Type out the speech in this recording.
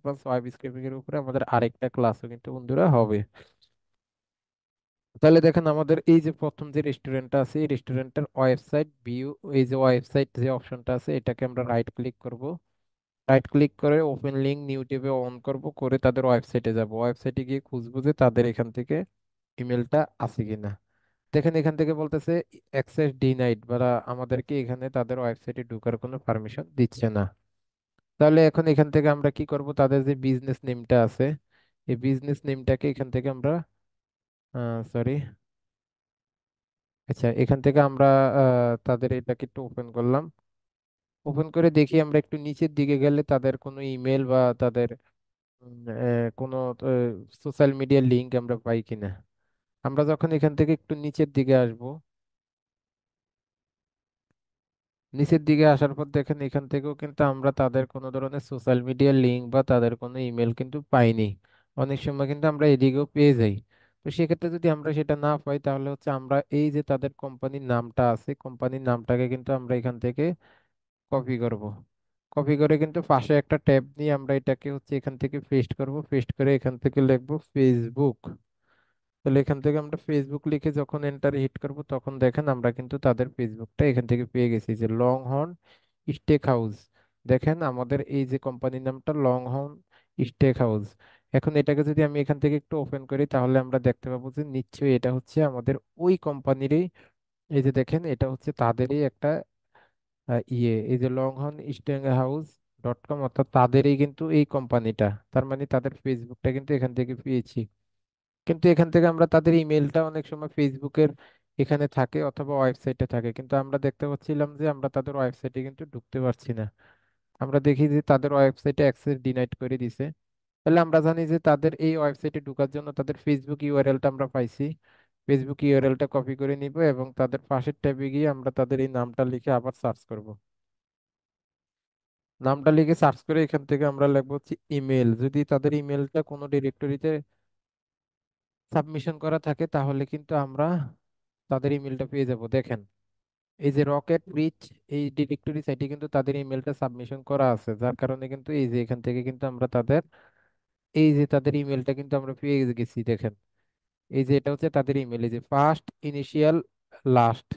Advance web scripting এর উপরে আমাদের আরেকটা ক্লাসও কিন্তু বন্ধুরা হবে। তাহলে দেখেন আমাদের এই যে প্রথম যে রেস্টুরেন্টটা আছে এই রেস্টুরেন্টের ওয়েবসাইট ভিউ, এই যে ওয়েবসাইট যে অপশনটা আছে এটাকে আমরা রাইট ক্লিক করব। রাইট ক্লিক করে ওপেন লিঙ্ক নিউ ট্যাবে অন করব, করে তাদের ওয়েবসাইটে যাব। ওয়েবসাইটে গিয়ে খুঁজবো যে তাদের এখান থেকে ইমেলটা আছে কিনা। দেখেন এখান থেকে বলতেছে অ্যাক্সেস ডিনাইড, বা আমাদেরকে এখানে তাদের ওয়েবসাইটে ঢোকার কোনো পারমিশন দিচ্ছে না। তাহলে এখন এখান থেকে আমরা কি করব, তাদের যে বিজনেস নেমটা আছে এই বিজনেস নেমটাকে এখান থেকে আমরা সরি, আচ্ছা এখান থেকে আমরা তাদের এটাকে একটু ওপেন করলাম। ওপেন করে দেখি আমরা একটু নিচের দিকে গেলে তাদের কোনো ইমেল বা তাদের কোনো সোশ্যাল মিডিয়ার লিংক আমরা পাই কিনা। আমরা যখন এখান থেকে একটু নিচের দিকে আসব, নিচের দিকে আসার পর দেখেন এখান থেকেও কিন্তু আমরা তাদের কোনো ধরনের সোশ্যাল মিডিয়ার লিংক বা তাদের কোনো ইমেল কিন্তু পাইনি। অনেক সময় কিন্তু আমরা এদিকেও পেয়ে যাই। তো সেক্ষেত্রে যদি আমরা সেটা না পাই তাহলে হচ্ছে আমরা এই যে তাদের কোম্পানির নামটা আছে কোম্পানির নামটাকে কিন্তু আমরা এখান থেকে কপি করব। কপি করে কিন্তু পাশে একটা ট্যাব নিয়ে আমরা এটাকে হচ্ছে এখান থেকে পেস্ট করব, পেস্ট করে এখান থেকে লিখবো ফেসবুক। তাহলে এখান থেকে আমরা ফেসবুক লিখে যখন এন্টার হিট করব তখন দেখেন আমরা কিন্তু তাদের ফেসবুকটা এখান থেকে পেয়ে গেছি, যে লং হর্ন স্টেক হাউস। দেখেন আমাদের এই যে কোম্পানির নামটা লং হর্ন স্টেক হাউস। এখন এটাকে যদি আমি এখান থেকে একটু ওপেন করি তাহলে আমরা দেখতে পাবো যে নিশ্চয়ই এটা হচ্ছে আমাদের ওই কোম্পানিরই। এই যে দেখেন এটা হচ্ছে তাদেরই একটা এই যে long horn stake house dot com, অর্থাৎ তাদেরই কিন্তু এই কোম্পানিটা। তার মানে তাদের ফেসবুকটা কিন্তু এখান থেকে পেয়েছি। কিন্তু এখান থেকে আমরা তাদের ইমেলটা অনেক সময় ফেসবুকের এখানে থাকে অথবা ওয়েবসাইটে থাকে, কিন্তু আমরা দেখতে পাচ্ছিলাম যে আমরা তাদের ওয়েবসাইটে কিন্তু ঢুকতে পারছি না। আমরা দেখি যে তাদের ওয়েবসাইটে অ্যাক্সেস ডিনাইড করে দিছে। তাহলে আমরা জানি যে তাদের এই ওয়েবসাইটে ঢোকার জন্য তাদের ফেসবুক ইউআরএলটা আমরা পাইছি। ফেসবুক ইউআরএলটা কপি করে নিব এবং তাদের পাশের ট্যাবে গিয়ে আমরা তাদের এই নামটা লিখে আবার সার্চ করব। নামটা লিখে সার্চ করে এখান থেকে আমরা লিখবো হচ্ছে ইমেল। যদি তাদের ইমেলটা কোনো ডিরেক্টরিতে সাবমিশন করা থাকে তাহলে কিন্তু আমরা তাদের ইমেলটা পেয়ে যাব। দেখেন এই যে রকেট রিচ এই ডিরেক্টরি সাইটে কিন্তু তাদের ইমেলটা সাবমিশন করা আছে, যার কারণে কিন্তু এই যে এখান থেকে কিন্তু আমরা তাদের এই যে তাদের ইমেলটা কিন্তু আমরা পেয়ে গেছি। দেখেন এই যে এটা হচ্ছে তাদের ইমেল, এই যে ফার্স্ট ইনিশিয়াল লাস্ট।